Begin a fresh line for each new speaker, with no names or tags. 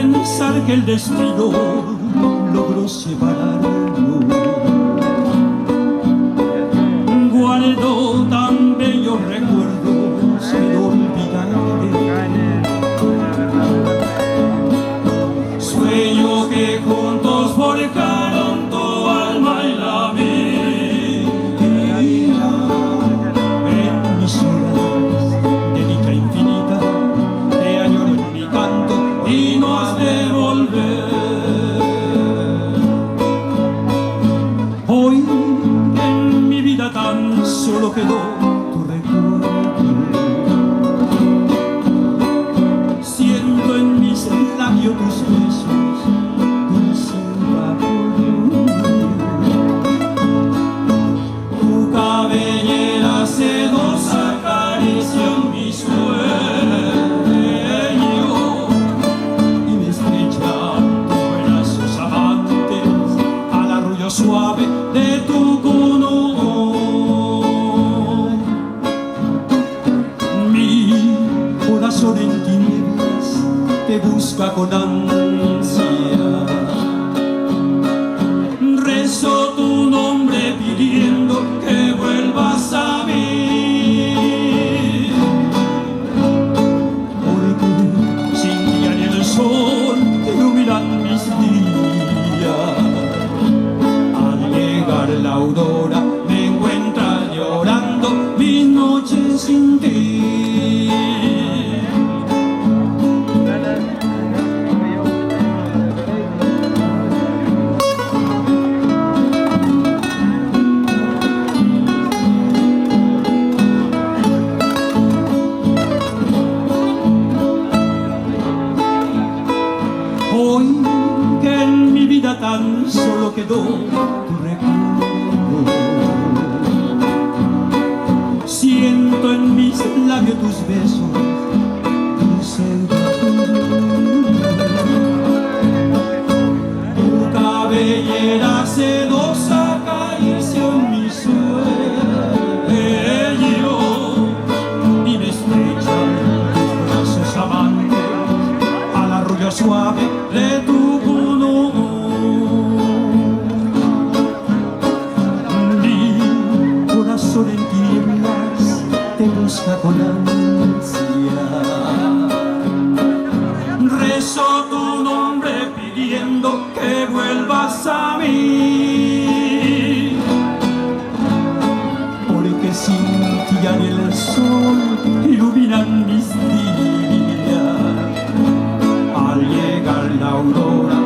pensar que el destino logró separarnos. Guardo tan bellos recuerdos que no olvidaré. Sueño que juntos forjaron tu alma y la mía. En mis horas de dicha infinita te añoro en mi canto y no has de volver. Hoy en mi vida tan solo quedó tu recuerdo. Siento en mis labios tus besos, dulce vapor. Tu cabellera sedosa acaricia mi sueño y me estrecha tus brazos amantes al arrullo suave de tu cono. Mi corazón en tinieblas te busca con ansia. Rezo tu nombre pidiendo que vuelvas a mí. Porque sin ti ni el sol te iluminan mis días. Al llegar la aurora me encuentra llorando mis noches sin ti. Hoy que en mi vida tan solo quedó tu recuerdo, siento en mis labios tus besos, dulce vapor. Tu cabellera sedosa acaricia mi sueño y me estrecha tus brazos amantes al arrullo suave de tu cono. Mi corazón en tinieblas te busca con ansia. Rezo tu nombre pidiendo que vuelvas a mí. Porque sin ti ya ni el sol iluminan mis días. Al llegar la aurora